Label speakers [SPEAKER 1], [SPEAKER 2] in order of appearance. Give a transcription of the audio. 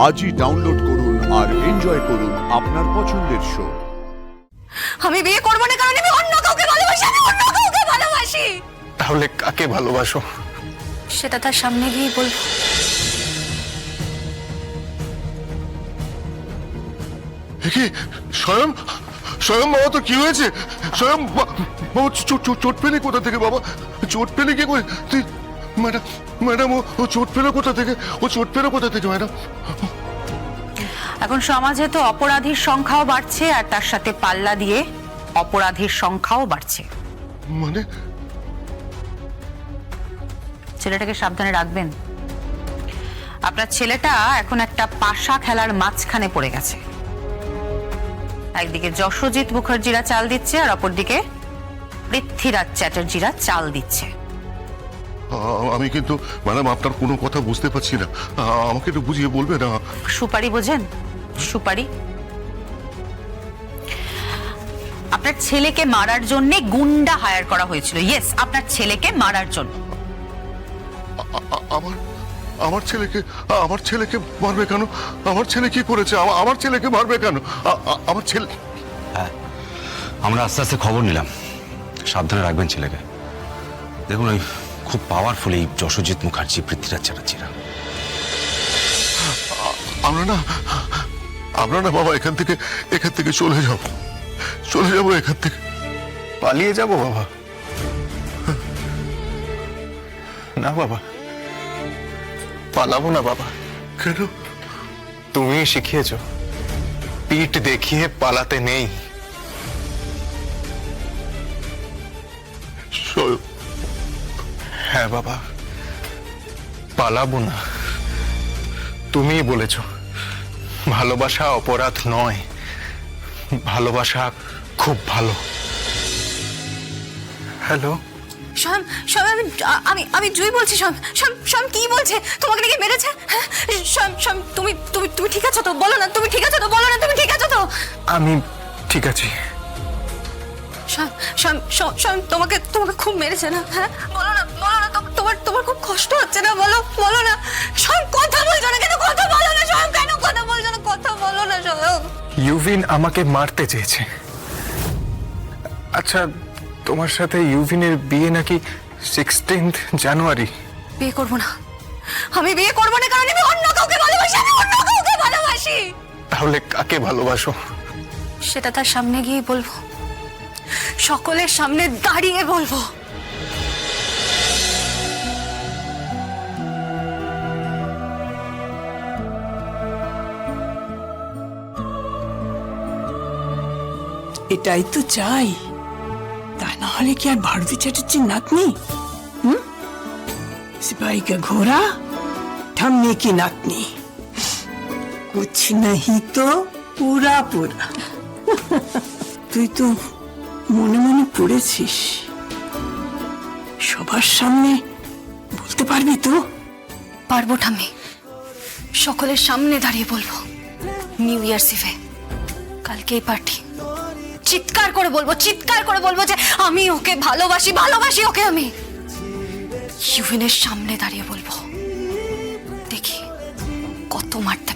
[SPEAKER 1] আজই ডাউনলোড করুন আর এনজয় করুন আপনার পছন্দের শো।
[SPEAKER 2] আমি বিয়ে করবো না কারণ আমি অন্য কাউকে ভালোবাসি, আমি অন্য কাউকে ভালোবাসি।
[SPEAKER 3] তাহলে কাকে ভালোবাসো?
[SPEAKER 2] সেটা তার সামনে গিয়ে বলবো।
[SPEAKER 3] কি স্বয়ং স্বয়ং বাবা, তো কি হয়েছে? স্বয়ং বাবা চোট পেলে কোথা থেকে? বাবা চোট পেলে কি করে? তুই ম্যাডাম ম্যাডাম ও চোট পেলো কোথা থেকে? ও চোট পেলো কোথা থেকে ম্যাডাম?
[SPEAKER 2] এখন সমাজে তো অপরাধীর সংখ্যাও বাড়ছে আর তার সাথে পাল্লা দিয়ে অপরাধীর সংখ্যাও বাড়ছে।
[SPEAKER 3] মানে
[SPEAKER 2] ছেলেটাকে সাবধানে রাখবেন। আপনার ছেলেটা এখন একটা পাশা খেলার মাঝখানে পড়ে গেছে। একদিকে যশোজিৎ মুখার্জিরা চাল দিচ্ছে আর অপরদিকে পৃথ্বীরাজ চ্যাটার্জিরা চাল দিচ্ছে।
[SPEAKER 3] আমি কিন্তু ম্যাডাম আপনার কোনো কথা বুঝতে পারছি না, আমাকে একটু বুঝিয়ে বলবে না?
[SPEAKER 2] সুপারি বোঝেন? সুপারি আপনার ছেলেকে মারার জন্য গুন্ডা হায়ার করা হয়েছিল। ইয়েস, আপনার ছেলেকে মারার জন্য।
[SPEAKER 3] আমার ছেলেকে মারবে কেন? আমার ছেলে কি করেছে? আমার ছেলেকে মারবে কেন? আমার ছেলে।
[SPEAKER 4] হ্যাঁ, আমরা আস্তে আস্তে খবর নিলাম, সাবধানে রাখবেন ছেলেকে। দেখুন, ওই খুব পাওয়ারফুল এই যশোজিৎ মুখার্জি, পৃথ্বীরাজ চ্যাটার্জিরা।
[SPEAKER 3] আমরা না বাবা এখান থেকে চলে যাবো এখান থেকে, পালিয়ে যাব বাবা। না বাবা, পালাবো না বাবা। কেন? তুমি শিখিয়েছ পিঠ দেখিয়ে পালাতে নেই। হ্যাঁ বাবা, পালাবো না। তুমিই বলেছ ভালোবাসা অপরাধ নয়, ভালোবাসা খুব ভালো। হ্যালো
[SPEAKER 2] শাম, শাম, আমি আমি জুই বলছি। শাম, শাম, শাম কি বলছে? তোমাকে নাকি মেরেছে? শাম, শাম, তুমি তুমি তুমি ঠিক আছো তো? বলো না তুমি ঠিক আছো তো? বলো না তুমি ঠিক আছো তো?
[SPEAKER 3] আমি ঠিক আছি।
[SPEAKER 2] শাম, শাম, শাম, তোমাকে খুব মেরেছে না? হ্যাঁ, বলো না তোমার খুব কষ্ট হচ্ছে না? বলো বলো না। শাম, কথা বলছো না কেন? কথা বলো না শাম, কেন কথা বলছো না? কথা বলো না শাম।
[SPEAKER 5] ইউভিন আমাকে মারতে চেয়েছে। আচ্ছা, তোমার সাথে ইউভিনের বিয়ে নাকি 16 জানুয়ারি।
[SPEAKER 2] বিয়ে করবো না, আমি বিয়ে করবো না কারণ আমি অন্য কাউকে ভালোবাসি, আমি অন্য কাউকে ভালোবাসি।
[SPEAKER 5] তাহলে কাকে ভালোবাসো?
[SPEAKER 2] সেটা তার সামনে গিয়ে বলবো, সকলের সামনে দাঁড়িয়ে বলবো।
[SPEAKER 6] এটাই তো চাই, তা না হলে কি আর ভারতী চ্যাটার্জির নাতনি? सिपाही का घोड़ा थमने की नातनी, कुछ नहीं तो पूरा पूरा। তুই তো মনে মনে পড়েছিস, সবার সামনে বলতে পারবি তো?
[SPEAKER 2] পারবো ঠাম্মি, সকলের সামনে দাঁড়িয়ে বলবো। নিউ ইয়ার ইভে কালকেই পার্টি, চিৎকার করে বলবো যে আমি ওকে ভালোবাসি, ভালোবাসি ওকে। আমি ইউভিনের সামনে দাঁড়িয়ে বলবো, দেখি কত মারতে